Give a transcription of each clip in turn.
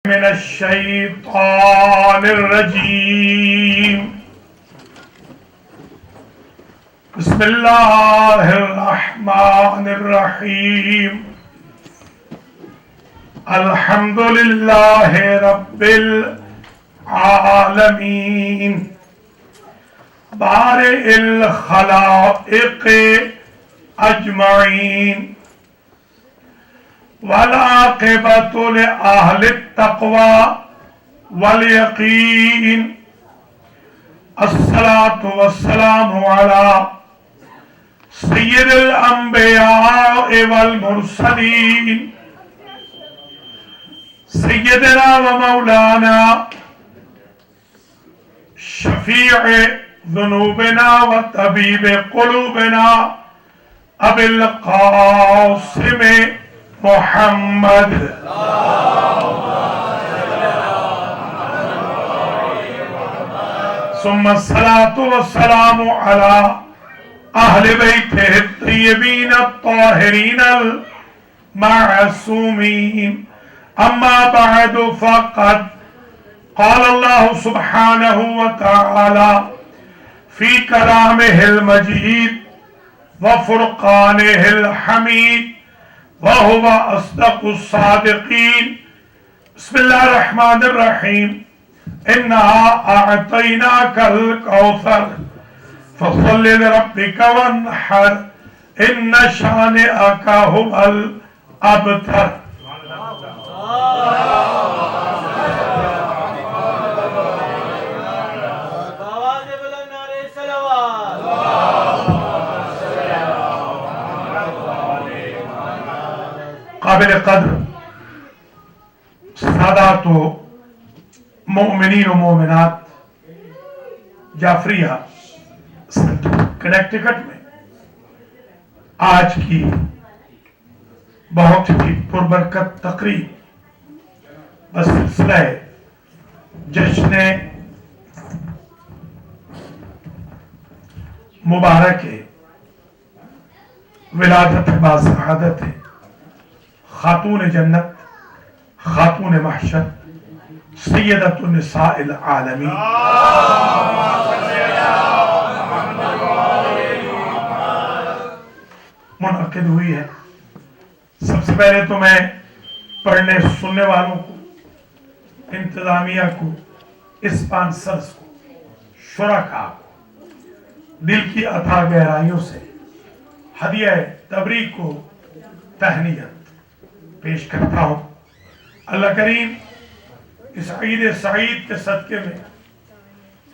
من الشيطان الرجيم. بسم الله الرحمن الرحيم. الحمد لله رب العالمين بارئ الخلائق أجمعين والعاقبة لأهل التقوى واليقين. الصلاة والسلام على سيد الأنبياء والمرسلين سيدنا ومولانا شفيع ذنوبنا وطبيب قلوبنا أبي القاسم محمد ثم الصلاة والسلام على أهل بيته الطيبين الطاهرين المعصومين. أما بعد فقد قال الله سبحانه وتعالى في كلامه المجيد وفرقانه الحميد وهو أصدق الصادقين. بسم الله الرحمن الرحيم. إنا أعطيناك الكوثر فصل لربك وانحر إن شانئك هو الأبتر. قابل قدر سادات و مومنین و مومنات، جعفریہ کنیکٹیکٹ میں آج کی بہت ہی پربرکت تقریب بسلسلہ جشن مبارک ولادت باسعادت خاتون جنت، خاتون محشر، سیدۃ النساء العالمین منعقد ہوئی ہے. سب سے پہلے تو میں پڑھنے سننے والوں کو، انتظامیہ کو، اسپانسرز کو، شرکاء کو دل کی عطا گہرائیوں سے ہدیہ تبریک کو تہنیت پیش کرتا ہوں. اللہ کریم اس عید سعید کے صدقے میں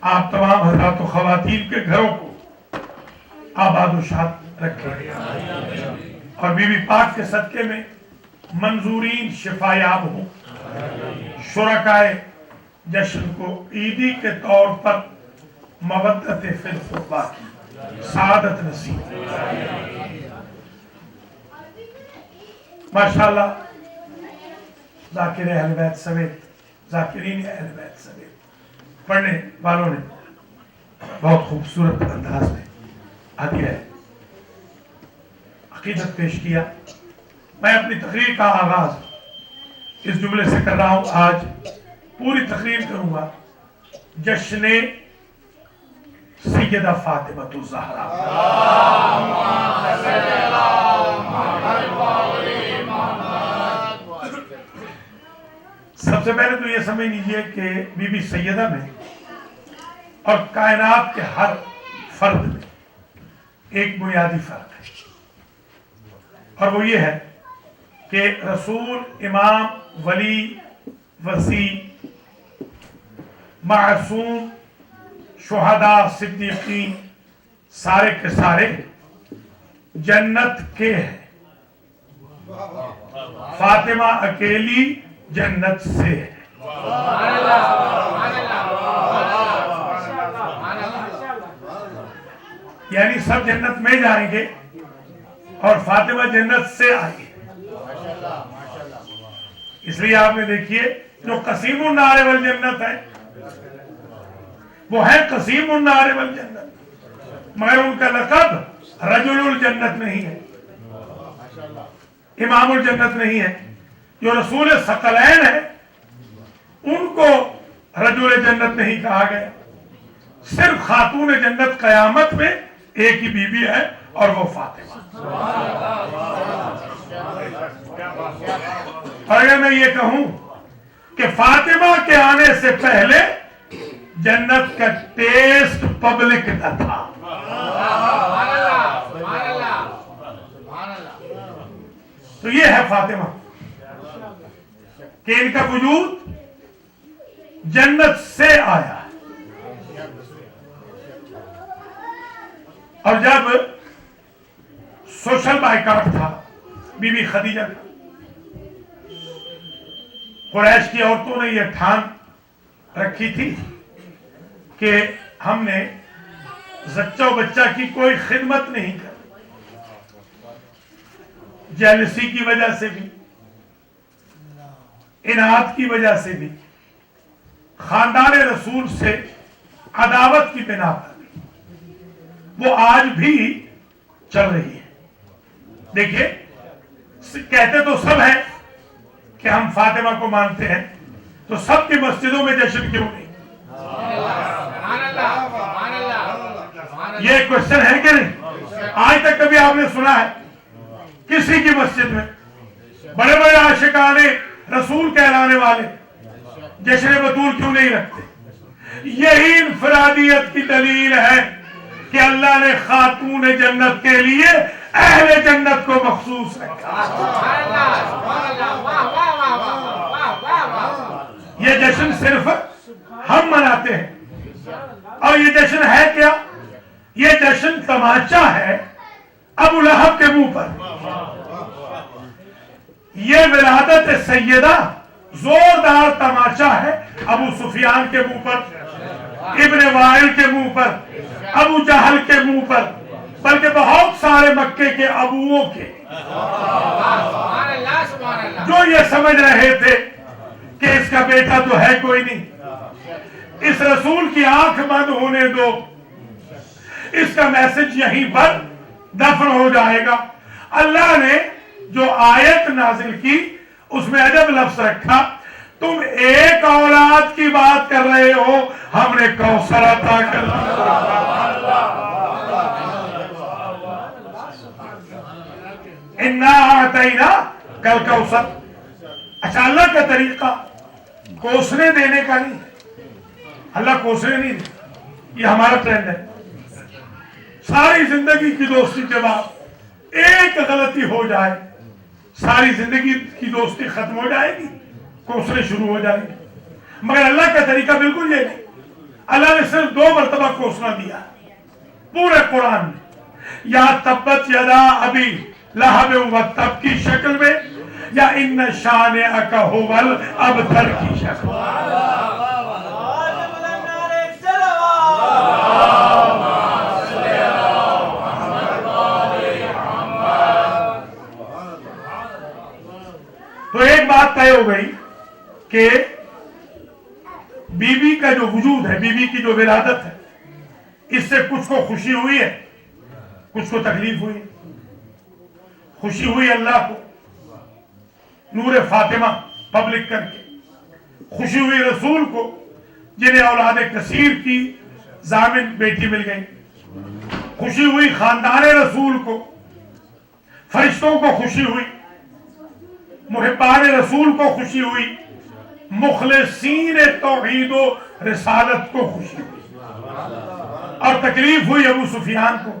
آپ تمام حضرات و خواتین کے گھروں کو آباد و شاد رکھے اور بی بی پاک کے صدقے میں منظورین شفایاب ہوں. شرکائے جشن کو عیدی کے طور پر مودت فی القربہ کی سعادت نصیب. ماشاءاللہ ذاکر اہل بیت سمیت، ذاکرین اہل بیت سمیت پڑھنے والوں نے بہت خوبصورت انداز میں ہدیہ عقیدت پیش کیا. میں اپنی تقریر کا آغاز اس جملے سے کر رہا ہوں. آج پوری تقریر کروں گا جشن سیدہ فاطمہ الزہرا. سب سے پہلے تو یہ سمجھ لیجئے کہ بی بی سیدہ میں اور کائنات کے ہر فرد میں ایک بنیادی فرق ہے، اور وہ یہ ہے کہ رسول، امام، ولی، وصی، معصوم، شہداء، صدیقین سارے کے سارے جنت کے ہیں. فاطمہ اکیلی جنت سے ہے. یعنی سب جنت میں جائیں گے اور فاطمہ جنت سے آئیں گے. اس لیے آپ نے دیکھیے جو قسیم النار والجنت ہے وہ ہے قسیم النار والجنت، مگر ان کا لقب رجل الجنت نہیں ہے، امام الجنت نہیں ہے. جو رسول ثقلین ہے کو رجل جنت نہیں کہا گیا. صرف خاتون جنت قیامت میں ایک ہی بیوی ہے اور وہ فاطمہ. اور اگر میں یہ کہوں کہ فاطمہ کے آنے سے پہلے جنت کا ٹیسٹ پبلک نہ تھا. تو یہ ہے فاطمہ کہ ان کا وجود جنت سے آیا. اور جب سوشل بائیکاٹ تھا بی بی خدیجہ کا، قریش کی عورتوں نے یہ ٹھان رکھی تھی کہ ہم نے زچہ و بچہ کی کوئی خدمت نہیں کرنی. جیلسی کی وجہ سے بھی، اناد کی وجہ سے بھی، خاندان رسول سے عداوت کی بنا پر بھی وہ آج بھی چل رہی ہے. دیکھیے، کہتے تو سب ہیں کہ ہم فاطمہ کو مانتے ہیں، تو سب کی مسجدوں میں جشن کیوں نہیں؟ یہ کوشچن ہے کہ نہیں؟ آج تک کبھی آپ نے سنا ہے کسی کی مسجد میں بڑے بڑے عاشقان رسول کہلانے والے جشن بطول کیوں نہیں رکھتے؟ یہی انفرادیت کی دلیل ہے کہ اللہ نے خاتون جنت کے لیے اہل جنت کو مخصوص رکھا. یہ جشن صرف ہم مناتے ہیں. اور یہ جشن ہے کیا؟ یہ جشن تماچا ہے ابو لہب کے منہ پر. یہ ولادت سیدہ زوردار تماچا ہے ابو سفیان کے منہ پر، ابن وائل کے منہ پر، ابو جہل کے منہ پر، بلکہ بہت سارے مکے کے ابوؤں کے، جو یہ سمجھ رہے تھے کہ اس کا بیٹا تو ہے کوئی نہیں، اس رسول کی آنکھ بند ہونے دو، اس کا میسج یہیں پر دفن ہو جائے گا. اللہ نے جو آیت نازل کی اس میں عجب لفظ رکھا، تم ایک اولاد کی بات کر رہے ہو، ہم نے کوثر عطا کر دیا. انا اعطینا کل کوثر. اچھا، اللہ کا طریقہ کوسنے دینے کا نہیں، اللہ کوسنے نہیں دے، یہ ہمارا ٹرینڈ ہے. ساری زندگی کی دوستی کے بعد ایک غلطی ہو جائے ساری زندگی کی دوستی ختم ہو جائے گی، کوسنے شروع ہو جائیں گے. مگر اللہ کا طریقہ بالکل یہ نہیں. اللہ نے صرف 2 مرتبہ کوسنا دیا پورے قرآن میں، یا تبت یدا ابی لہب و تب کی شکل میں، یا ان شانئک ھو الابتر کی شکل میں. تو ایک بات طے ہو گئی کہ بی بی کا جو وجود ہے، بی بی کی جو ولادت ہے، اس سے کچھ کو خوشی ہوئی ہے، کچھ کو تکلیف ہوئی. خوشی ہوئی اللہ کو نور فاطمہ پبلک کر کے، خوشی ہوئی رسول کو جنہیں اولاد کثیر کی ضامن بیٹی مل گئی، خوشی ہوئی خاندان رسول کو، فرشتوں کو خوشی ہوئی، محبان رسول کو خوشی ہوئی، مخلصین توحید و رسالت کو خوشی ہوئی. اور تکلیف ہوئی ابو سفیان کو،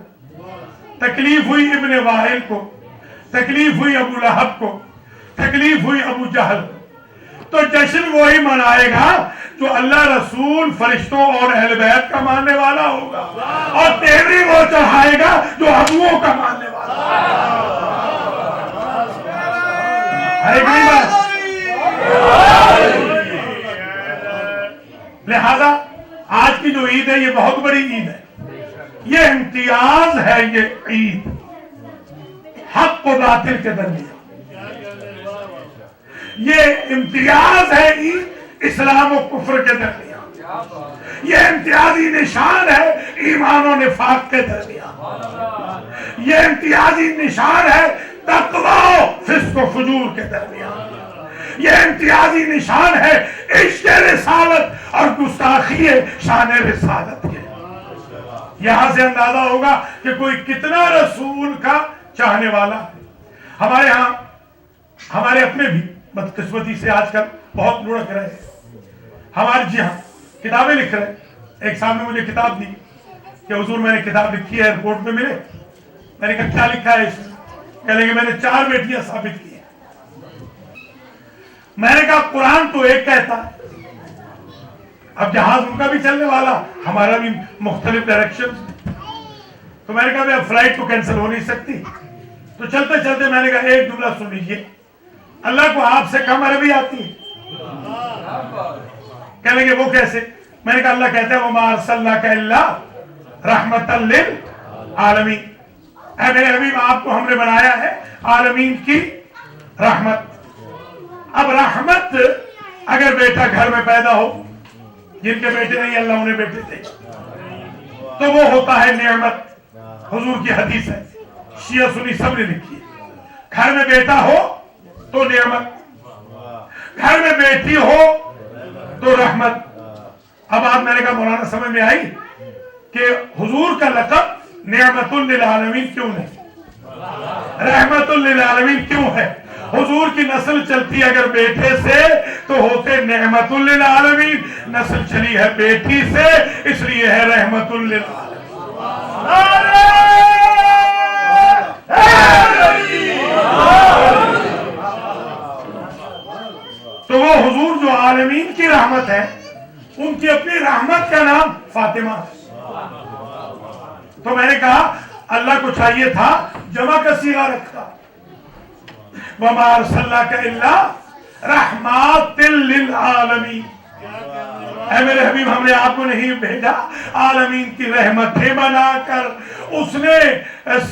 تکلیف ہوئی ابن وائل کو، تکلیف ہوئی ابو لہب کو، تکلیف ہوئی ابو جہل کو. تو جشن وہی منائے گا جو اللہ رسول فرشتوں اور اہل بیت کا ماننے والا ہوگا، اور تیوری وہ چڑھائے گا جو ابوؤں کا ماننے والا ہوگا. لہذا آج کی جو عید ہے یہ بہت بڑی عید ہے، یہ امتیاز ہے. یہ عید حق و باطل کے درمیان، یہ امتیاز ہے عید اسلام و کفر کے درمیان، یہ امتیازی نشان ہے ایمان و نفاق کے درمیان، یہ امتیازی نشان ہے تقوی و فسق و فجور کے درمیان، یہ امتیازی نشان ہے عشق رسالت اور گستاخی شان رسالت کے۔ یہاں سے اندازہ ہوگا کہ کوئی کتنا رسول کا چاہنے والا ہے۔ ہمارے ہاں ہمارے اپنے بھی بدقسمتی سے آج کل بہت لڑک رہے ہیں، ہمارے جی ہاں کتابیں لکھ رہے ہیں۔ ایک صاحب نے مجھے کتاب دی کہ حضور میں نے کتاب لکھی ہے، ایئرپورٹ میں ملے، میں نے کہا کیا لکھا ہے اس میں؟ کہنے کہ میں نے 4 بیٹیاں ثابت کی ہیں۔ میں نے کہا قرآن تو ایک کہتا ہے، اب جہاز ان کا بھی چلنے والا، ہمارا بھی مختلف ڈائریکشن، تو میں نے کہا اب فلائٹ تو کینسل ہو نہیں سکتی، تو چلتے چلتے میں نے کہا ایک جملہ سن لیجیے، اللہ کو آپ سے کم عربی آتی ہے؟ کہنے کہ وہ کیسے؟ میں نے کہا اللہ کہتا ہے وَمَا أَرْسَلْنَاكَ إِلَّا رَحْمَةً لِلْعَالَمِينَ، اے میرے حبیب آپ کو ہم نے بنایا ہے عالمین کی رحمت۔ اب رحمت اگر بیٹا گھر میں پیدا ہو، جن کے بیٹے نہیں اللہ انہیں بیٹے دے، تو وہ ہوتا ہے نعمت۔ حضور کی حدیث ہے، شیعہ سنی سب نے لکھی ہے، گھر میں بیٹا ہو تو نعمت، گھر میں بیٹی ہو تو رحمت۔ اب آپ میں نے کہا مولانا سمجھ میں آئی کہ حضور کا لقب نعمت للعالمین کیوں نہیں، رحمت للعالمین کیوں ہے؟ حضور کی نسل چلتی اگر بیٹے سے تو ہوتے نعمت للعالمین، نسل چلی ہے بیٹی سے اس لیے ہے رحمت للعالمین۔ تو وہ حضور جو عالمین کی رحمت ہے، ان کی اپنی رحمت کا نام فاطمہ ہے۔ تو میں نے کہا اللہ کو چاہیے تھا جمع کا صیغہ رکھتا، وَمَا أَرْسَلْنَاكَ إِلَّا رَحْمَةً لِلْعَالَمِينَ، اے میرے حبیب ہم نے آپ کو نہیں بھیجا عالمین کی رحمتیں بنا کر۔ اس نے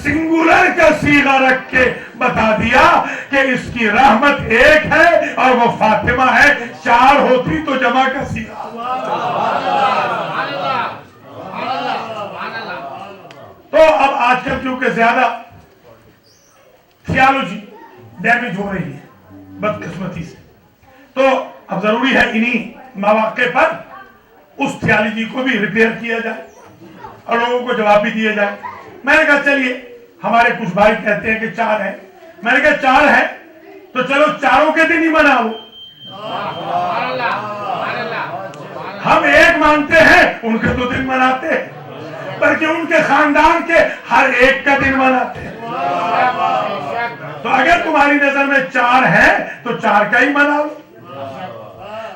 سنگولر کا صیغہ رکھ کے بتا دیا کہ اس کی رحمت ایک ہے اور وہ فاطمہ ہے، 4 ہوتی تو جمع کا صیغہ۔ تو اب آج کل کیونکہ زیادہ تھیالوجی ڈیمیج ہو رہی ہے بدقسمتی سے، تو اب ضروری ہے انہی مواقع پر اس تھیالوجی کو بھی ریپیئر کیا جائے اور لوگوں کو جواب بھی دیا جائے۔ میں نے کہا چلیے ہمارے کچھ بھائی کہتے ہیں کہ 4 ہیں، میں نے کہا 4 ہیں تو چلو 4 کے دن ہی مناؤ، ہم ایک مانتے ہیں ان کے 2 دن مناتے ہیں، بلکہ ان کے خاندان کے ہر ایک کا دن مناتے ہیں۔ تو اگر تمہاری نظر میں 4 ہیں تو 4 کا ہی مناؤ۔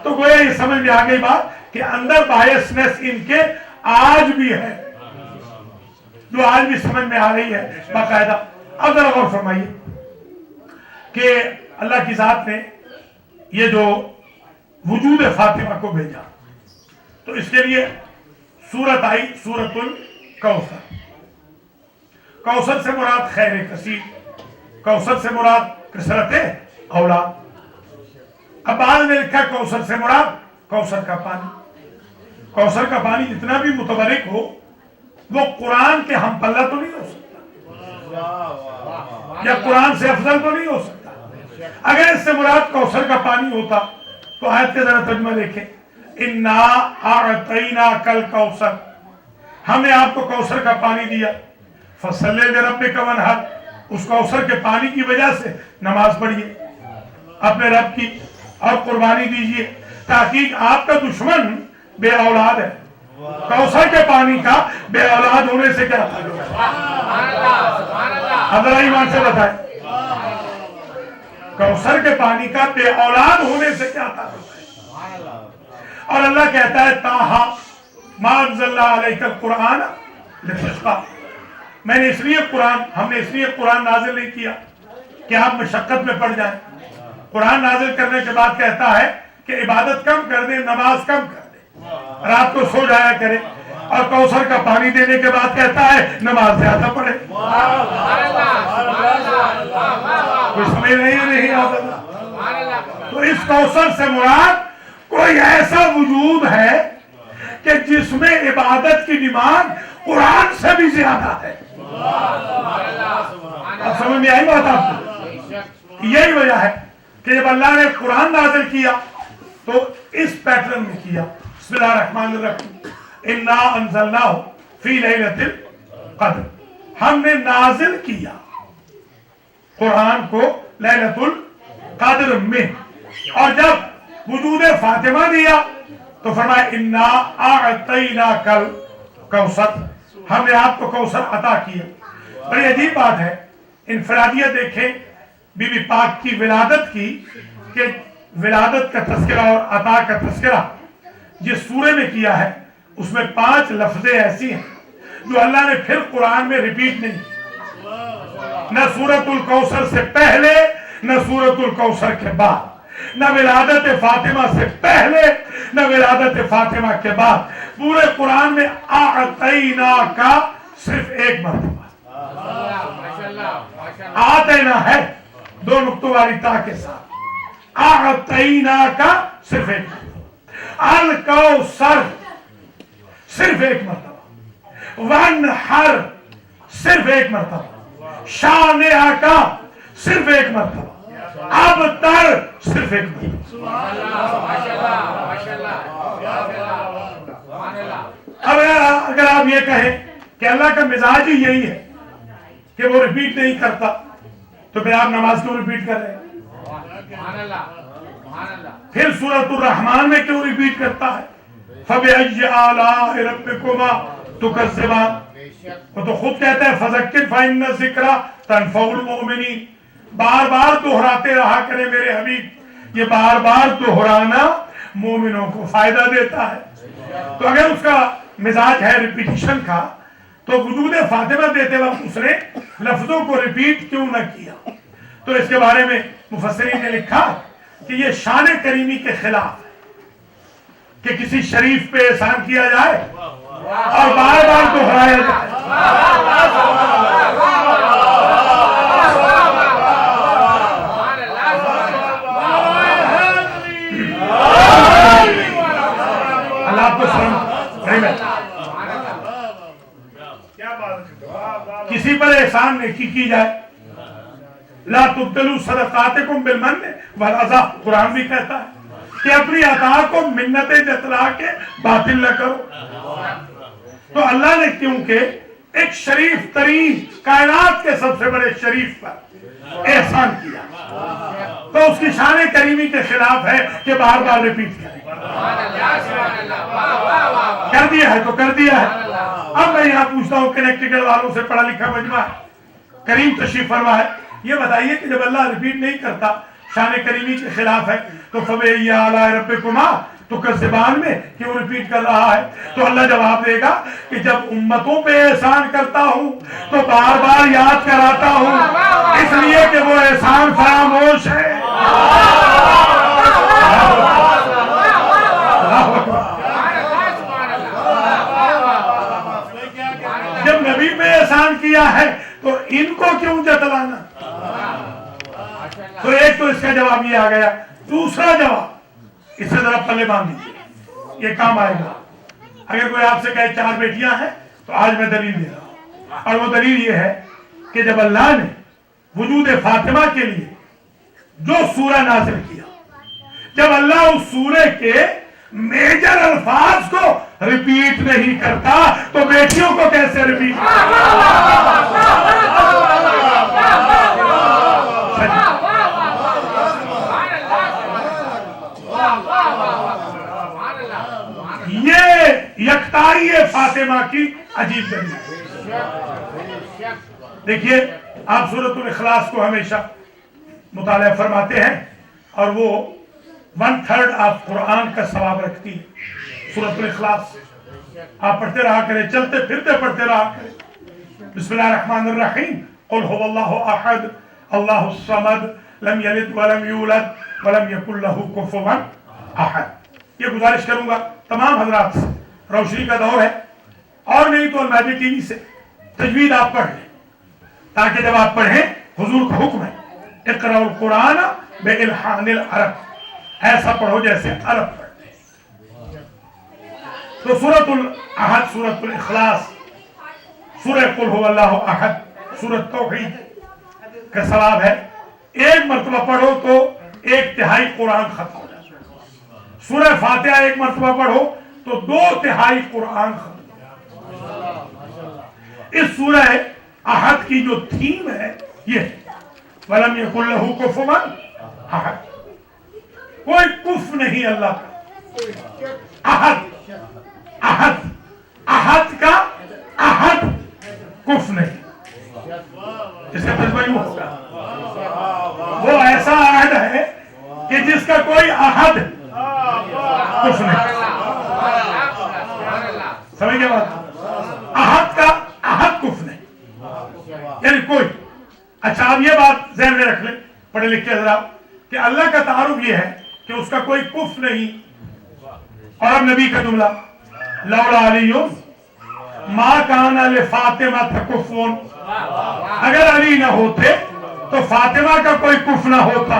تو گویا یہ سمجھ میں آ گئی بات کہ اندر بائسنس ان کے آج بھی ہے، جو آج بھی سمجھ میں آ رہی ہے باقاعدہ۔ اب ذرا غور فرمائیے کہ اللہ کی ذات نے یہ جو وجود فاطمہ کو بھیجا، تو اس کے لیے سورت آئی سورت الکوثر۔ کوثر سے مراد خیر کثیر، کوثر سے مراد کثرت اولاد۔ اب بعد میں لکھا کوثر سے مراد کوثر کا پانی۔ کوثر کا پانی اتنا بھی متبرک ہو وہ قرآن کے ہم پلہ تو نہیں ہو سکتا، یا قرآن سے افضل تو نہیں ہو سکتا۔ اگر اس سے مراد کوثر کا پانی ہوتا تو آیت کے ذرا ترجمہ دیکھیں، اِنَّا أَعْطَيْنَاكَ الْكَوْثَرَ، ہم نے آپ کو کوثر کا پانی دیا، فَصَلِّ لِرَبِّكَ وَانْحَرْ، اس کوثر کے پانی کی وجہ سے نماز پڑھیے اپنے رب کی اور قربانی دیجئے، تاکہ آپ کا دشمن بے اولاد ہے۔ کوثر کے پانی کا بے اولاد ہونے سے کیا تعلق ہے؟ حضرت ایمان سے بتائیں، کوثر کے پانی کا بے اولاد ہونے سے کیا تعلق ہے؟ اور اللہ کہتا ہے تاہا ما انزلنا علیک القرآن لتشقی، میں نے اس لیے ہم نے اس لیے قرآن نازل نہیں کیا کہ آپ مشقت میں پڑ جائیں۔ قرآن نازل کرنے کے بعد کہتا ہے کہ عبادت کم کر دیں، نماز کم کر دیں، رات کو سو جایا کرے، اور کوثر کا پانی دینے کے بعد کہتا ہے نماز زیادہ پڑھے۔ کوئی سمجھ نہیں آتا۔ تو اس کوثر سے مراد کوئی ایسا وجود ہے کہ جس میں عبادت کی ڈیمانڈ قرآن سے بھی زیادہ ہے۔ اب سمجھ میں آئی بات آپ کو؟ یہی وجہ ہے کہ جب اللہ نے قرآن نازل کیا تو اس پیٹرن میں کیا. بسم اللہ الرحمن الرحیم انا انزلناہ فی لیلۃ القدر. ہم نے نازل کیا قرآن کو لیلۃ القدر میں. اور جب وجود فاطمہ دیا تو فرمایا انا اعطیناک الکوثر، ہم نے آپ کو کوثر عطا کیا. بڑی عجیب بات ہے، انفرادیت دیکھیں بی بی پاک کی ولادت کی، کہ ولادت کا تذکرہ اور عطا کا تذکرہ جس سورے میں کیا ہے اس میں 5 لفظیں ایسی ہیں جو اللہ نے پھر قرآن میں ریپیٹ نہیں کی. نہ سورۃ الکوثر سے پہلے، نہ سورۃ الکوثر کے بعد، نہ ولادت فاطمہ سے پہلے، نہ ولادت فاطمہ کے بعد. پورے قرآن میں اعطینا کا صرف ایک مرتبہ آتینا ہے، 2 نقطوں والی تا کے ساتھ. اعطینا کا صرف ایک مرتبہ. الکوثر صرف ایک مرتبہ. وانحر صرف ایک مرتبہ. شانئہ کا صرف ایک مرتبہ. ابتر صرف ایک مرتبہ. اب اگر آپ یہ کہیں کہ اللہ کا مزاج ہی یہی ہے کہ وہ ریپیٹ نہیں کرتا، تو پھر آپ نماز کیوں ریپیٹ کر رہے ہیں؟ پھر سورۃ الرحمن میں کیوں ریپیٹ کرتا ہے؟ فَبِأَيِّ آلَاءِ رَبِّكُمَا تُكَذِّبَانِ. وہ تو خود کہتا ہے فَذَكِّرْ فَإِنَّ الذِّكْرَىٰ تَنفَعُ الْمُؤْمِنِينَ. بار بار دہراتے رہا کرے میرے حبیب، یہ بار بار دہرانا مومنوں کو فائدہ دیتا ہے. تو اگر اس کا مزاج ہے ریپیٹیشن کا، تو وجود فاطمہ دیتے وقت اس نے لفظوں کو ریپیٹ کیوں نہ کیا؟ تو اس کے بارے میں مفسرین نے لکھا کہ یہ شان کریمی کے خلاف ہے کہ کسی شریف پہ احسان کیا جائے اور بار بار دہرایا جائے. اللہ کو کسی پر احسان نیکی کی جائے، لا تبطلوا صدقاتکم بالمن والاذی. قرآن بھی کہتا ہے کہ اپنی عطا کو منتیں جتلا کے باطل نہ کرو. تو اللہ نے کیونکہ ایک شریف ترین کائنات کے سب سے بڑے شریف پر احسان کیا، تو اس کی شان کریمی کے خلاف ہے کہ بار بار ریپیٹ کریں. کر دیا ہے تو کر دیا ہے. اب میں یہاں پوچھتا ہوں کنیکٹیکٹ والوں سے، پڑھا لکھا مجمع کریم تشریف فرما ہے، یہ بتائیے کہ جب اللہ ریپیٹ نہیں کرتا، شان کریمی کے خلاف ہے، تو فَبِأَيِّ آلَاءِ رَبِّكُمَا تُكَذِّبَانِ میں کیوں ریپیٹ کر رہا ہے؟ تو اللہ جواب دے گا کہ جب امتوں پہ احسان کرتا ہوں تو بار بار یاد کراتا ہوں، اس لیے کہ وہ احسان فراموش ہے. جب نبی پہ احسان کیا ہے تو ان کو کیوں جتلانا؟ تو ایک تو اس کا جواب یہ آ گیا. دوسرا جواب اس سے ذرا پلے باندھ دیجیے، یہ کام آئے گا. اگر کوئی آپ سے کہے 4 بیٹیاں ہیں تو آج میں دلیل دے رہا ہوں، اور وہ دلیل یہ ہے کہ جب اللہ نے وجود فاطمہ کے لیے جو سورہ نازل کیا، جب اللہ اس سورے کے میجر الفاظ کو ریپیٹ نہیں کرتا تو بیٹیوں کو کیسے ریپیٹ یہ یکتائی فاطمہ کی عجیب دلیل ہے. دیکھیے آپ سورۃ الاخلاص کو ہمیشہ مطالعہ فرماتے ہیں اور وہ 1/3 آف قرآن کا ثواب رکھتی ہے. سورۃ الاخلاص آپ پڑھتے رہا کریں، چلتے پھرتے پڑھتے رہا کریں. بسم اللہ الرحمن الرحیم قل هو اللہ احد اللہ الصمد لم یلد ولم یولد ولم یکن لہ کفوا احد. یہ گزارش کروں گا تمام حضرات سے، روشنی کا دور ہے، اور نہیں تو الماجد ٹی وی سے تجوید آپ پڑھ لیں، تاکہ جب آپ پڑھیں حضور کا حکم ہے اقرأ القرآن بإلحان العرب، ایسا پڑھو جیسے عرب پڑھتے ہیں. تو سورۃ الاحد، سورۃ الاخلاص، سورہ قل هو اللہ احد، سورۃ توحید کا ثواب ہے. ایک مرتبہ پڑھو تو ایک تہائی قرآن ختم ہو جاتا ہے. سورہ فاتحہ ایک مرتبہ پڑھو تو 2/3 قرآن ختم ہو جاتا ہے. اس سورہ احد کی جو تھیم ہے یہ وَلَمْ يَكُنْ لَهُ كُفُوًا احد. کوئی کف نہیں اللہ کا. احد احد احد کا احد کف نہیں. اس کا ترجمہ یوں ہوگا وہ ایسا احد ہے کہ جس کا کوئی احد کف نہیں. سمجھ گئے بات؟ احد کا احد کف نہیں یعنی کوئی. اچھا اب یہ بات ذہن میں رکھ لیں پڑھے لکھے حضرات کہ اللہ کا تعارف یہ ہے کہ اس کا کوئی کف نہیں. اور اب نبی کا جملہ لولا علی ما کان لفاطمہ کفون. اگر علی نہ ہوتے تو فاطمہ کا کوئی کف نہ ہوتا.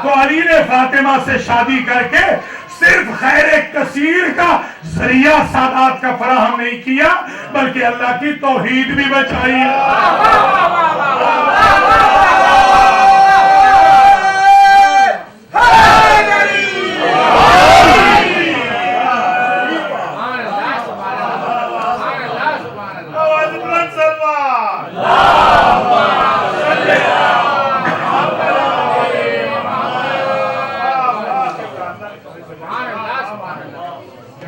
تو علی نے فاطمہ سے شادی کر کے صرف خیر کثیر کا ذریعہ سعادت کا فراہم نہیں کیا بلکہ اللہ کی توحید بھی بچائی.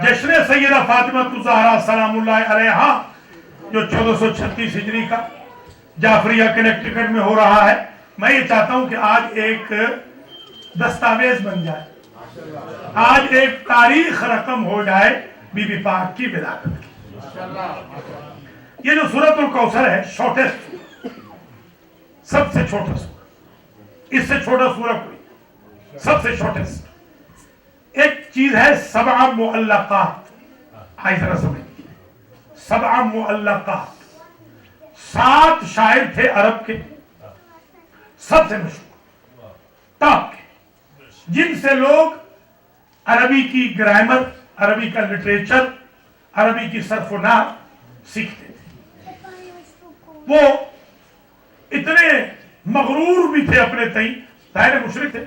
جشن سیدہ فاطمہ الزہرا سلام اللہ علیہا جو 1436 ہجری کا جعفریہ کنیکٹیکٹ میں ہو رہا ہے. میں یہ چاہتا ہوں کہ آج ایک دستاویز بن جائے, آج ایک تاریخ رقم ہو جائے بی بی پاک کی ولادت کی. یہ جو سورۃ الکوثر ہے شارٹیسٹ سب سے چھوٹا سورہ, اس سے چھوٹا سورہ کوئی, سب سے شارٹیسٹ. ایک چیز ہے 7 معلقات. آئی ذرا سمجھ, 7 معلقات. 7 شاعر تھے عرب کے سب سے مشہور ٹاپ کے, جن سے لوگ عربی کی گرامر, عربی کا لٹریچر, عربی کی صرف و نحو سیکھتے تھے. وہ اتنے مغرور بھی تھے اپنے تئیں, ظاہر مشرک تھے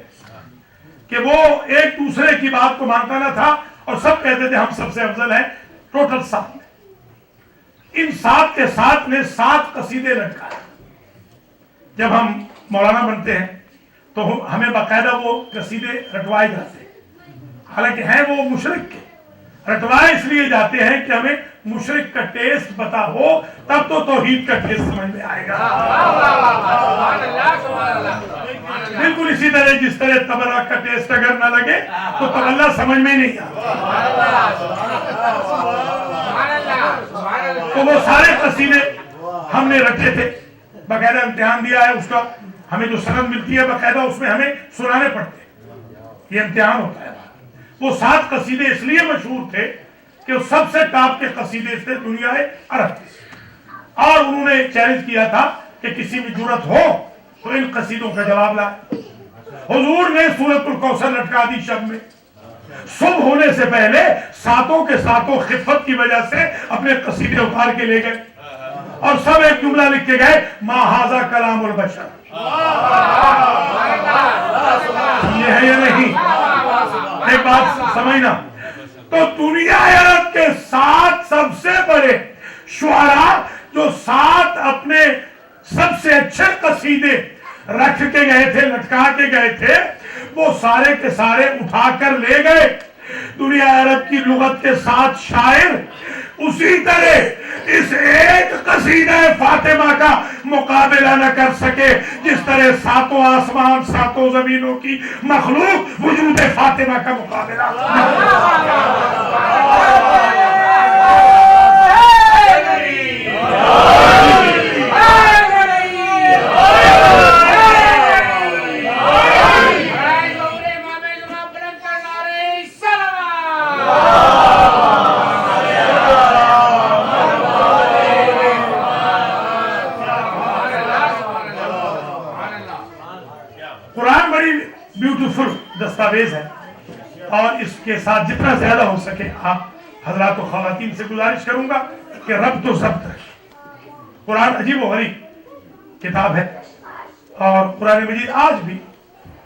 کہ وہ ایک دوسرے کی بات کو مانتا نہ تھا اور سب کہتے تھے ہم سب سے افضل ہیں. ٹوٹل 7. ان 7 کے ساتھ نے 7 قصیدے لٹکائے. جب ہم مولانا بنتے ہیں تو ہمیں باقاعدہ وہ قصیدے رٹوائے جاتے ہیں, حالانکہ ہیں وہ مشرک کے. رٹوائے اس لیے جاتے ہیں کہ ہمیں مشرک کا ٹیسٹ پتا ہو, تب تو توحید کا ٹیسٹ سمجھ میں آئے گا. بالکل اسی طرح جس طرح تبرک کا ٹیسٹ اگر نہ لگے تو تولہ سمجھ میں نہیں آتا. تو وہ سارے قصیدے ہم نے رکھے تھے, باقاعدہ امتحان دیا ہے اس کا, ہمیں جو سند ملتی ہے باقاعدہ اس میں ہمیں سنانے پڑتے ہیں, یہ امتحان ہوتا ہے. وہ 7 قصیدے اس لیے مشہور تھے کہ وہ سب سے ٹاپ کے قصیدے تھے دنیا عرب کے, اور انہوں نے چیلنج کیا تھا کہ کسی میں جرت ہو تو ان قصیدوں کا جواب لائے. حضور نے سورۃ الکوثر لٹکا دی شب میں. صبح ہونے سے پہلے 7 کے 7 خفت کی وجہ سے اپنے قصیدے اتار کے لے گئے اور سب ایک جملہ لکھ کے گئے ما ھذا کلام البشر. یہ ہے یا نہیں؟ ایک بات سمجھنا, تو دنیا عرب کے 7 سب سے بڑے شعراء جو 7 اپنے سب سے اچھے قصیدے رکھ کے گئے تھے, لٹکا کے گئے تھے, وہ سارے کے سارے اٹھا کر لے گئے. دنیا عرب کی لغت کے 7 شاعر اسی طرح اس ایک قصیدہ فاطمہ کا مقابلہ نہ کر سکے جس طرح 7 آسمان 7 زمینوں کی مخلوق وجود فاطمہ کا مقابلہ. دستاویز ہے اور اس کے ساتھ جتنا زیادہ ہو سکے آپ حضرات و خواتین سے گزارش کروں گا کہ ربط و ضبط رکھیں. قرآن عجیب و غریب کتاب ہے اور قرآن مجید آج بھی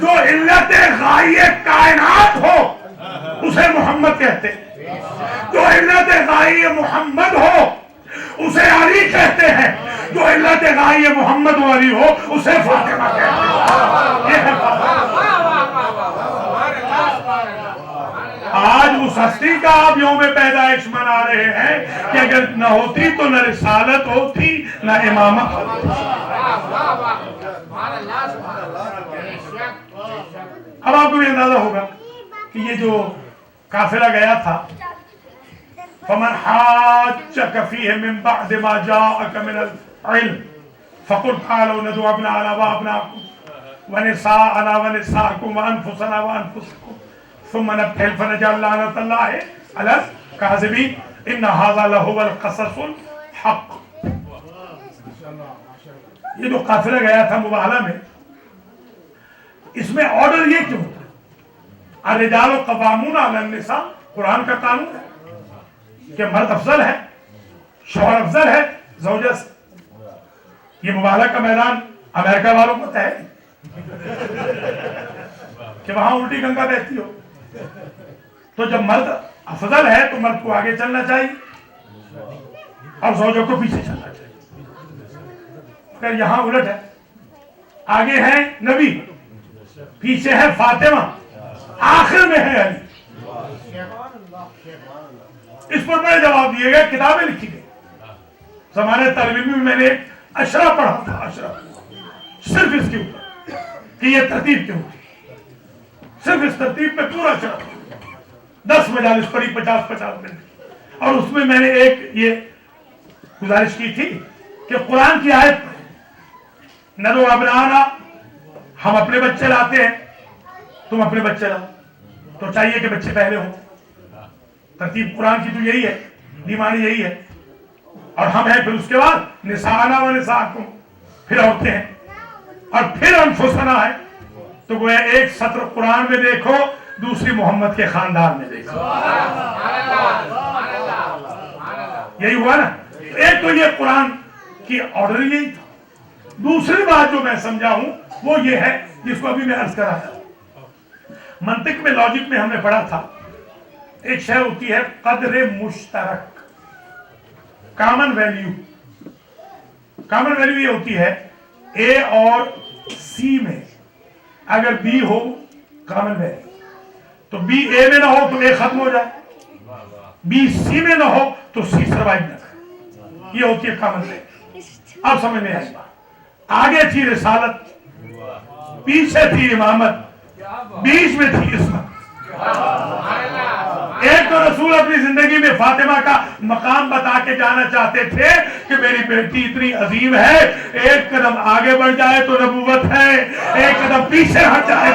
جو علت غائیہ کائنات ہو اسے محمد کہتے ہیں، جو علت غائیہ محمد ہو اسے علی کہتے ہیں، جو علت غائیہ محمد و علی ہو اسے فاطمہ کہتے ہیں۔ یہ ہے آج اس ہستی کا آپ یوم پیدائش منا رہے ہیں کہ اگر نہ ہوتی تو نہ رسالت ہوتی نہ امامت ہوتی۔ اب آپ کو بھی اندازہ ہوگا کہ یہ جو قافلہ گیا تھا، فَمَنْ حَاجَّكَ فِيهِ مِنْ بَعْدِ مَا جَاءَكَ مِنَ الْعِلْمِ فَقُلْ تَعَالَوْا نَدْعُ أَبْنَاءَنَا وَأَبْنَاءَكُمْ وَنِسَاءَنَا وَنِسَاءَكُمْ وَأَنفُسَنَا وَأَنفُسَكُمْ ثُمَّ نَبْتَهِلْ فَنَجْعَلْ لَعْنَةَ اللَّهِ عَلَى الْكَاذِبِينَ إِنَّ هَذَا لَهُوَ الْقَصَصُ الْحَقُّ۔ یہ جو قافلہ گیا تھا مباہلہ میں، اس میں آرڈر یہ کیوں تھا؟ الرجال قوامون علی النساء، قرآن کا قانون ہے کہ مرد افضل ہے، شوہر افضل ہے زوجہ سے۔ یہ مباہلہ کا میدان امریکہ والوں کو طے ہے کہ وہاں الٹی گنگا بہتی ہو، تو جب مرد افضل ہے تو مرد کو آگے چلنا چاہیے اور زوجوں کو پیچھے چلنا چاہیے۔ مگر یہاں الٹ ہے، آگے ہیں نبی، پیچھے ہے فاطمہ، آخر میں ہے علی۔ اس پر بڑے جواب دیے گئے، کتابیں لکھی گئی۔ زمانے طالب علم میں میں نے اشرا پڑھا تھا، اشرا صرف اس کے اوپر کہ یہ ترتیب کیوں تھی، صرف اس ترتیب میں پورا اشرا 10 مجالس پڑھی، 50 منٹ، اور اس میں نے ایک یہ گزارش کی تھی کہ قرآن کی آیت پڑھیں، ندعو ابناءنا، ہم اپنے بچے لاتے ہیں، تم اپنے بچے لاؤ، تو چاہیے کہ بچے پہلے ہوں۔ ترتیب قرآن کی تو یہی ہے، دیوانی یہی ہے، اور ہم ہیں پھر اس کے بعد نساءنا و نساءکم، پھر عورتیں ہیں، اور پھر انفسنا ہے۔ تو گویا ایک سطر قرآن میں دیکھو، دوسری محمد کے خاندان میں دیکھو، یہی ہوا نا۔ ایک تو یہ قرآن کی آرڈر یہی تھا۔ دوسری بات جو میں سمجھا ہوں وہ یہ ہے، جس کو ابھی میں عرض کر رہا تھا، منطق میں، لاجک میں ہم نے پڑھا تھا، ایک شے ہوتی ہے قدر مشترک، کامن ویلیو۔ کامن ویلیو یہ ہوتی ہے اے اور سی میں اگر بی ہو کامن ویلیو، تو بی اے میں نہ ہو تو اے ختم ہو جائے، بی سی میں نہ ہو تو سی سروائیو نہ کرے، یہ ہوتی ہے کامن ویلیو۔ اب سمجھ میں آئی بات، آگے تھی رسالت، پیچھے تھی امامت، بیچ میں تھی عصمت۔ ایک تو رسول اپنی زندگی میں فاطمہ کا مقام بتا کے جانا چاہتے تھے کہ میری بیٹی اتنی عظیم ہے، ایک قدم آگے بڑھ جائے تو نبوت ہے، ایک قدم پیچھے ہٹ جائے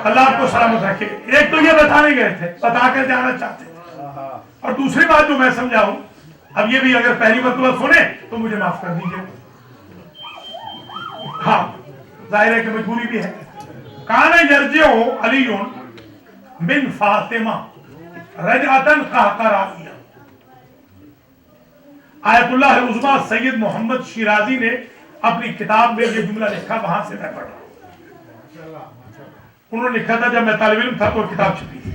اللہ آپ کو سلامت رکھے۔ ایک تو یہ بتانے گئے تھے، بتا کر جانا چاہتے تھے، اور دوسری بات جو میں سمجھا ہوں، اب یہ بھی اگر پہلی مرتبہ سنے تو مجھے معاف کر دیجیے، ہاں ظاہر ہے کہ مجبوری بھی ہے۔ کان یرجع علی من فاطمہ رجعتاً قہقرائیہ، آیت اللہ العظمیٰ سید محمد شیرازی نے اپنی کتاب میں یہ جملہ لکھا، وہاں سے میں پڑھ رہا ہوں۔ انہوں نے لکھا تھا، جب میں طالب علم تھا تو کتاب چھپی تھی،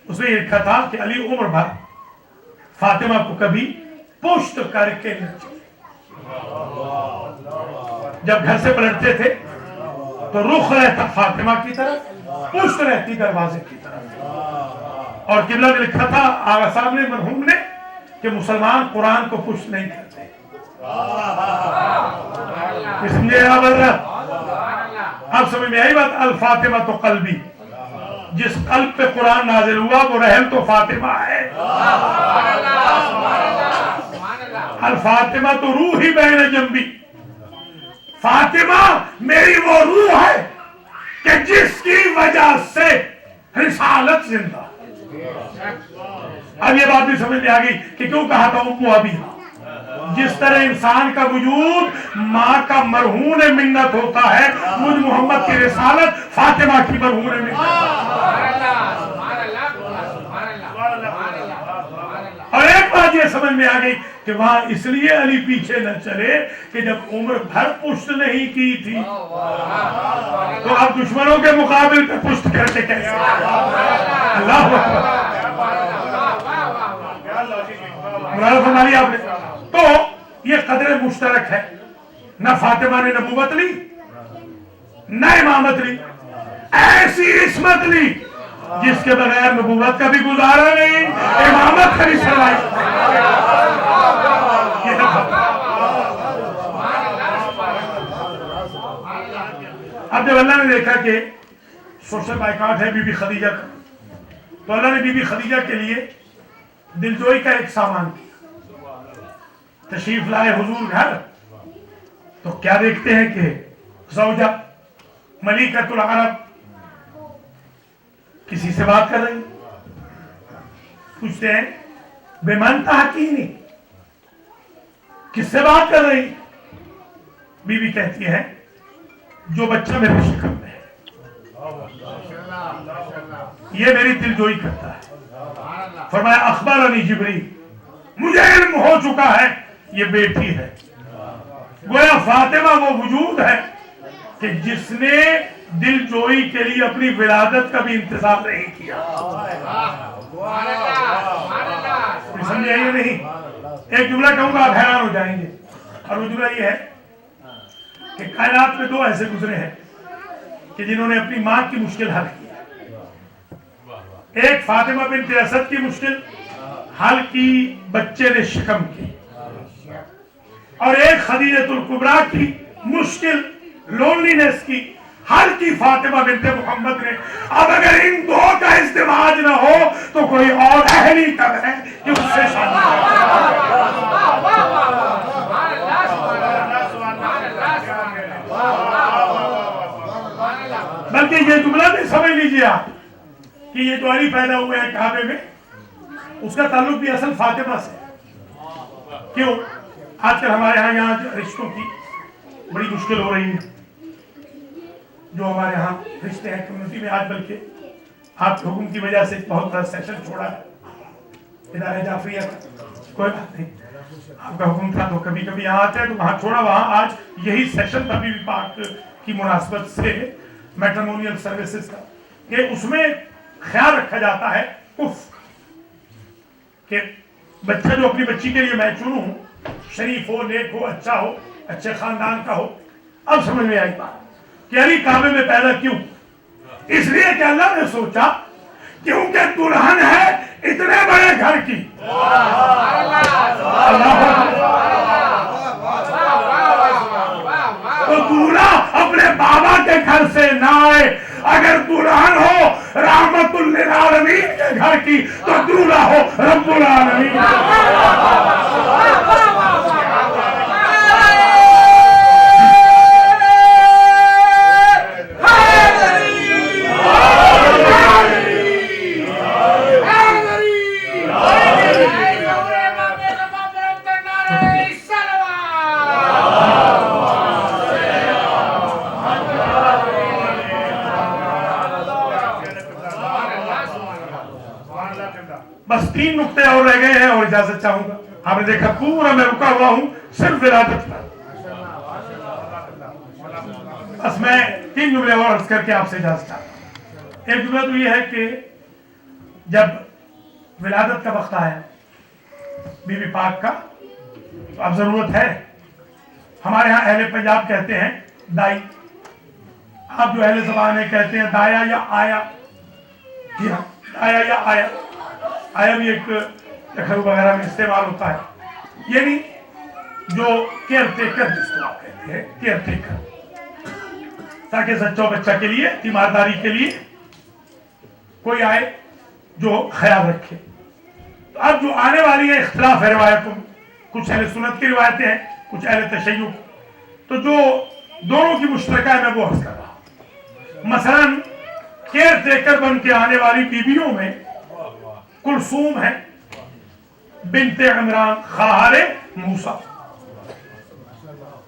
اس میں یہ لکھا تھا کہ علی عمر بھر فاطمہ کو کبھی پشت کر کے نہ چلے، جب گھر سے پلٹتے تھے تو رخ رہتا فاطمہ کی طرف، پشت رہتی دروازے کی طرف۔ اور قبلہ نے لکھا تھا آغا صاحب نے، مرحوم نے، کہ مسلمان قرآن کو پشت نہیں کرتے۔ سمجھے آپ حضرات؟ اب سمجھ میں آئی بات؟ الفاطمہ تو قلبی، جس قلب پہ قرآن نازل ہوا وہ رحم تو فاطمہ ہے۔ الفاطمہ تو روحی بین جنبی، فاطمہ میری وہ روح ہے کہ جس کی وجہ سے رسالت زندہ۔ اب یہ بات بھی سمجھ میں آ گئی کہ کیوں کہا تھا امو ابیہا، جس طرح انسان کا وجود ماں کا مرہون منت ہوتا ہے، مجھ محمد کی رسالت فاطمہ کی مرہون منت۔ اور ایک بات یہ سمجھ میں آ گئی کہ وہاں اس لیے علی پیچھے نہ چلے کہ جب عمر بھر پشت نہیں کی تھی تو اب دشمنوں کے مقابل پہ پشت کر کے کیسے؟ اللہ فرمایا آپ نے۔ تو یہ قدر مشترک ہے، نہ فاطمہ نے نبوت لی نہ امامت لی، ایسی عصمت لی جس کے بغیر نبوت کا بھی گزارا نہیں، امامت کا بھی سروائی۔ اب جب اللہ نے دیکھا کہ سوشل بائیکاٹ ہے بی بی خدیجہ کا، تو اللہ نے بی بی خدیجہ کے لیے دلجوئی کا ایک سامان کیا۔ تشریف لائے حضور گھر تو کیا دیکھتے ہیں کہ زوجہ ملیکۃ العرب کسی سے بات کر رہی، پوچھتے ہیں بمن تحکینی، کس سے بات کر رہی؟ بی بی کہتی ہے جو بچہ میرے شکم میں ہے، یہ میری دلجوئی کرتا ہے۔ فرمایا اخبرنی جبریل، مجھے علم ہو چکا ہے یہ بیٹی ہے۔ گویا فاطمہ وہ وجود ہے کہ جس نے دل جوئی کے لیے اپنی ولادت کا بھی انتظار نہیں کیا۔ سمجھے یہ نہیں؟ ایک جملہ کہوں گا آپ حیران ہو جائیں گے، اور وہ جملہ یہ ہے کہ کائنات میں دو ایسے گزرے ہیں کہ جنہوں نے اپنی ماں کی مشکل حل کی۔ ایک فاطمہ بنت اسد کی مشکل حل کی بچے نے شکم کی، اور ایک خدیجۃ الکبریٰ کی مشکل لونلینس کی حل کی فاطمہ بنت محمد نے۔ اب اگر ان دو کا ازدواج نہ ہو تو کوئی اور اہلی کب ہے کہ اس سے شادی بلکہ یہ جملہ بھی سمجھ لیجیے آپ کہ یہ جو علی پیدا ہوئے ہیں کعبے میں، اس کا تعلق بھی اصل فاطمہ سے۔ کیوں؟ آج کل ہمارے یہاں رشتوں کی بڑی مشکل ہو رہی ہے، جو ہمارے ہاں رشتے ہیں کمیونٹی میں آج، بلکہ آپ کے حکم کی وجہ سے بہت بڑا سیشن چھوڑا ہے ادارہ جعفریہ کا، کوئی بات نہیں، آپ کا حکم تھا تو کبھی کبھی یہاں آتے ہیں تو وہاں چھوڑا، وہاں آج یہی سیشن تھا بی بی پاک کی مناسبت سے میٹرمونیل سروسز کا، کہ اس میں خیال رکھا جاتا ہے کہ بچہ جو اپنی بچی کے لیے میں چنوں شریف ہو، نیک ہو، اچھا ہو، اچھے خاندان کا ہو۔ اب سمجھ میں آئی بات کہ علی کعبے میں پیدا کیوں؟ اس لیے کہ اللہ نے سوچا کیونکہ دلہن ہے اتنے بڑے گھر کی، تو دولہا اپنے بابا کے گھر سے نہ آئے۔ اگر دلہن ہو رحمت للعالمین کے گھر کی تو دولہا ہو رب العالمین۔ بس 3 نقطے اور رہ گئے ہیں اور اجازت چاہوں گا۔ آپ نے دیکھا پورا میں رکا ہوا ہوں صرف ولادت پر، بس میں 3 جملے اور عرض کر کے آپ سے اجازت چاہتا ہوں۔ ایک جملہ تو یہ ہے کہ جب ولادت کا وقت آیا بی بی پاک کا، تو اب ضرورت ہے، ہمارے ہاں اہل پنجاب کہتے ہیں دائی، آپ جو اہل زبان ہے کہتے ہیں دایا یا آیا، دایا یا آیا، آیا بھی ایک لکھنؤ وغیرہ میں استعمال ہوتا ہے، یعنی جو کیئر ٹیکر جس کو آپ کہتے ہیں، کیئر ٹیکر، تاکہ سچوں بچہ کے لیے، تیمارداری کے لیے کوئی آئے جو خیال رکھے۔ تو اب جو آنے والی ہے اختلاف ہے روایتوں میں، کچھ اہل سنت کی روایتیں ہیں، کچھ اہل تشیع، تو جو دونوں کی مشترکہ ہے میں وہ عرض کر رہا ہوں۔ مثلاً کیئر ٹیکر بن کے آنے والی بیویوں میں کلثوم ہے بنت عمران خواہر موسیٰ،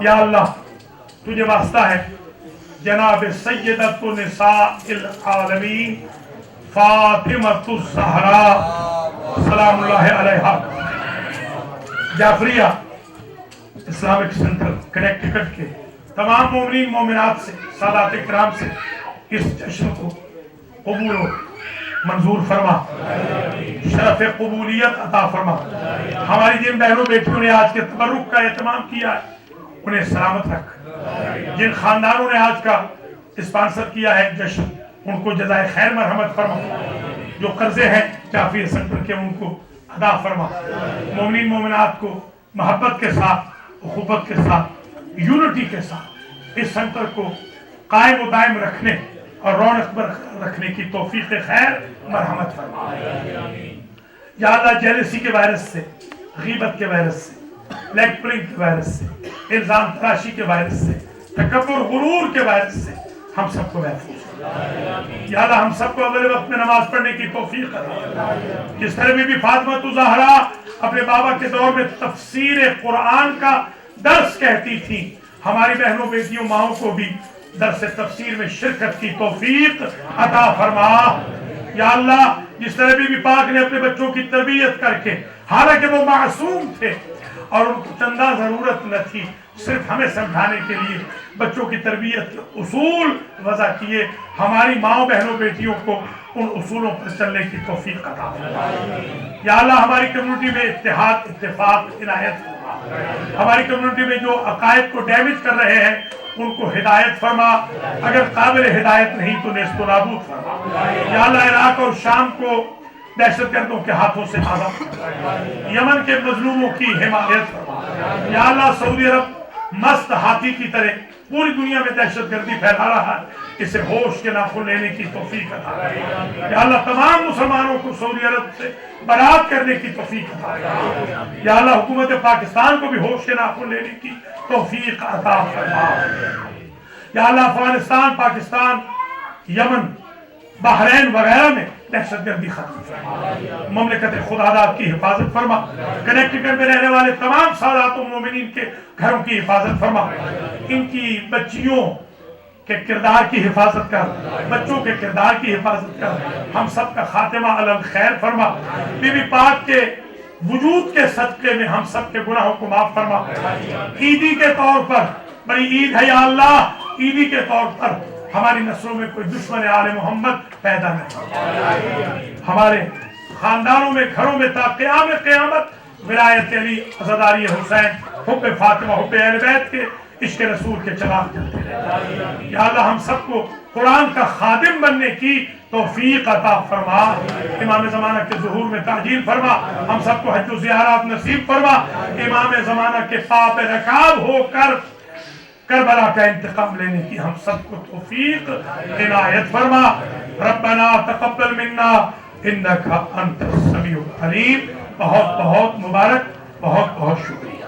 یا اللہ تجھے واسطہ ہے جناب سیدۃ نساء العالمین فاطمۃ الزہرا سلام اللہ علیہا جعفریہ اسلامک سینٹر کنیکٹیکٹ کے تمام مومنین مومنات سے سادات اکرام سے اس جشن کو قبول و منظور فرما، شرف قبولیت عطا فرما۔ ہماری جن بہنوں بیٹیوں نے آج کے تبرک کا اہتمام کیا ہے انہیں سلامت رکھ، جن خاندانوں نے آج کا اسپانسر کیا ہے جشن ان کو جزائے خیر مرحمت فرما، جو قرضے ہیں جعفریہ سینٹر کے ان کو ادا فرما، مومنین مومنات کو محبت کے ساتھ اخوت کے ساتھ یونٹی کے ساتھ اس سینٹر کو قائم و دائم رکھنے اور رونق برقرار رکھنے کی توفیق خیر مرحمت فرما۔ یا اللہ جیلسی کے وائرس سے، غیبت کے وائرس سے، لیگ پلنگ کے وائرس سے، الزام تراشی کے وائرس سے، تکبر غرور کے وائرس سے ہم سب کو محفوظ کر۔ یا اللہ ہم سب کو اگلے وقت میں نماز پڑھنے کی توفیق عطا۔ جس طرح بی بی فاطمہ زہرا اپنے بابا کے دور میں تفسیر قرآن کا درس کہتی تھی، ہماری بہنوں بیٹیوں ماؤں کو بھی درس تفسیر میں شرکت کی توفیق عطا فرما۔ یا اللہ جس طرح بی بی پاک نے اپنے بچوں کی تربیت کر کے، حالانکہ وہ معصوم تھے اور ان کو چندہ ضرورت نہ تھی، صرف ہمیں سمجھانے کے لیے بچوں کی تربیت کے اصول وضع کیے، ہماری ماؤں بہنوں بیٹیوں کو ان اصولوں پر چلنے کی توفیق عطا فرما۔ یا اللہ ہماری کمیونٹی میں اتحاد اتفاق عنایت فرما، ہماری کمیونٹی میں جو عقائد کو ڈیمیج کر رہے ہیں ان کو ہدایت فرما، اگر قابل ہدایت نہیں تو نیست و نابود فرما۔ یا اللہ عراق اور شام کو دہشت گردوں کے ہاتھوں سے آزاد فرما، یمن کے مظلوموں کی حمایت فرما۔ یا اللہ سعودی عرب مست ہاتھی کی طرح پوری دنیا میں دہشت گردی پھیلا رہا ہے، اسے ہوش کے ناخن لینے کی توفیق عطا فرما۔ یا اللہ تمام مسلمانوں کو سعودی عرب سے برات کرنے کی توفیق عطا فرما۔ یا اللہ حکومت پاکستان کو بھی ہوش کے ناخن لینے کی توفیق عطا فرما۔ یا اللہ افغانستان، پاکستان، یمن، بحرین وغیرہ میں دہشت گردی ختم فرما، مملکت خداداد کی حفاظت فرما، کنیکٹیکٹ میں رہنے والے تمام سادات و مومنین کے گھروں کی حفاظت فرما، ان کی بچیوں کے کردار کی حفاظت کر، بچوں کے کردار کی حفاظت کر، ہم سب کا خاتمہ علم خیر فرما۔ بی بی پاک کے وجود کے صدقے میں ہم سب کے گناہوں کو معاف فرما۔ عیدی کے طور پر، بڑی عید ہے یا اللہ، عیدی کے طور پر ہماری نسلوں میں کوئی دشمن آل محمد پیدا نہ ہو، ہمارے خاندانوں میں گھروں میں تا قیام قیامت ولایت علی، عزاداری حسین، حب فاطمہ، حب اہل بیت کے عشق رسول کے چراغ جلتے رہے۔ یا اللہ ہم سب کو قرآن کا خادم بننے کی توفیق عطا فرما، امام زمانہ کے ظہور میں تعجیل فرما، ہم سب کو حج و زیارات نصیب فرما، امام زمانہ کے پاپ رکاب ہو کر کربلا کا انتقام لینے کی ہم سب کو توفیق عنایت فرما۔ ربنا تقبل منا انک انت السمیع العلیم۔ بہت بہت مبارک، بہت بہت شکریہ۔